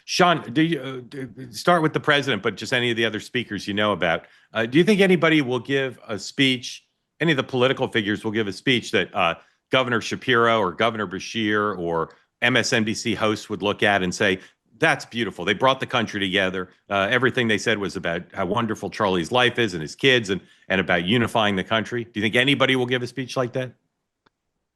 Sean, do you start with the president, but just any of the other speakers you know about? Do you think anybody will give a speech? Any of the political figures will give a speech that Governor Shapiro or Governor Bashir or MSNBC hosts would look at and say, "That's beautiful. They brought the country together. Everything they said was about how wonderful Charlie's life is and his kids, and about unifying the country." Do you think anybody will give a speech like that?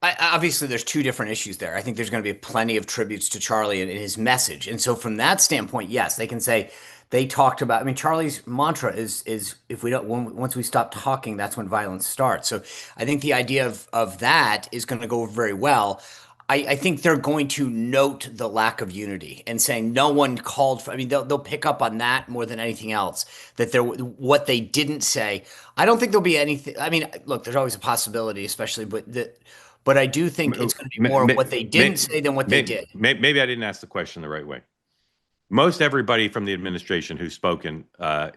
Obviously, there's two different issues there. I think there's going to be plenty of tributes to Charlie and his message. And so from that standpoint, yes, they can say they talked about, I mean, Charlie's mantra is if we don't, once we stop talking, that's when violence starts. So I think the idea of that is going to go very well. I think they're going to note the lack of unity and saying no one called for, I mean, they'll pick up on that more than anything else, that what they didn't say. I don't think there'll be anything. I mean, look, there's always a possibility, especially, but I do think it's going to be more what they didn't say than what they did. Maybe I didn't ask the question the right way. Most everybody from the administration who's spoken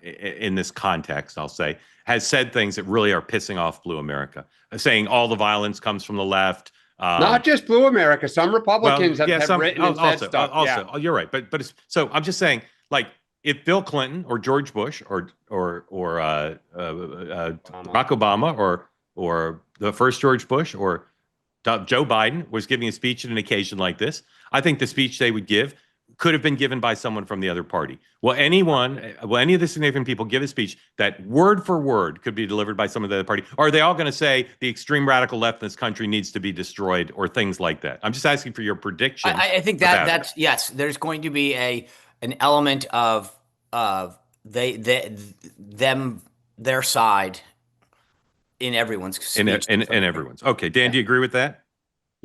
in this context, I'll say, has said things that really are pissing off Blue America, saying all the violence comes from the left. Not just Blue America. Some Republicans have written and said stuff. Also, you're right. But it's, so I'm just saying, like, if Bill Clinton or George Bush or Barack Obama or the first George Bush or Joe Biden was giving a speech at an occasion like this, I think the speech they would give could have been given by someone from the other party. Will any of the significant people give a speech that word for word could be delivered by someone of the other party? Or are they all going to say the extreme radical left in this country needs to be destroyed or things like that? I'm just asking for your prediction. I think that's yes. There's going to be an element of their side in everyone's speech. In everyone's. Okay, Dan, do you agree with that?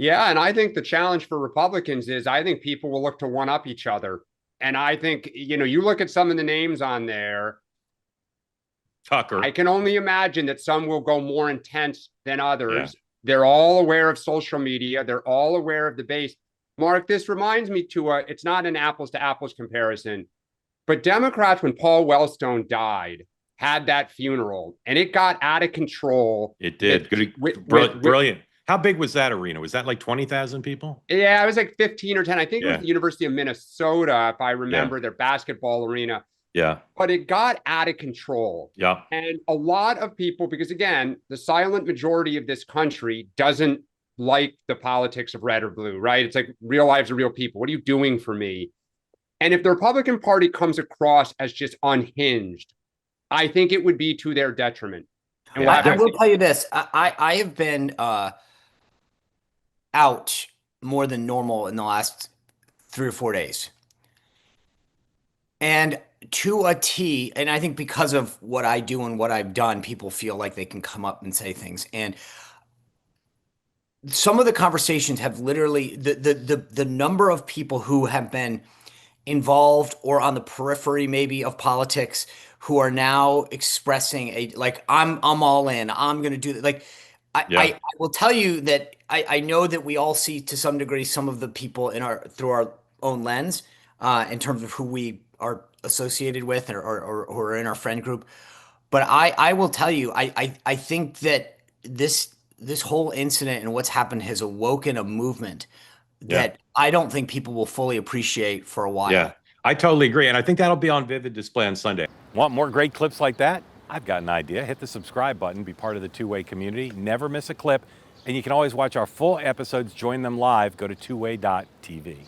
Yeah, and I think the challenge for Republicans is I think people will look to one up each other. And I think, you look at some of the names on there. Tucker. I can only imagine that some will go more intense than others. Yeah. They're all aware of social media. They're all aware of the base. Mark, this reminds me it's not an apples to apples comparison, but Democrats, when Paul Wellstone died, had that funeral and it got out of control. It did. Brilliant. How big was that arena? Was that like 20,000 people? Yeah, it was like 15 or 10. I think it was the University of Minnesota, if I remember, their basketball arena. Yeah. But it got out of control. Yeah. And a lot of people, because again, the silent majority of this country doesn't like the politics of red or blue, right? It's like real lives are real people. What are you doing for me? And if the Republican Party comes across as just unhinged, I think it would be to their detriment. And I will tell you this. I have been out more than normal in the last 3 or 4 days. And to a T, and I think because of what I do and what I've done, people feel like they can come up and say things. And some of the conversations have literally, the number of people who have been involved or on the periphery maybe of politics who are now expressing I'm all in, I'm going to do that. Like, I will tell you that I know that we all see to some degree some of the people through our own lens in terms of who we are associated with or are in our friend group. But I will tell you, I think that this whole incident and what's happened has awoken a movement that I don't think people will fully appreciate for a while. Yeah, I totally agree. And I think that'll be on vivid display on Sunday. Want more great clips like that? I've got an idea. Hit the subscribe button, be part of the Two-Way community, never miss a clip. And you can always watch our full episodes, join them live, go to twoway.tv.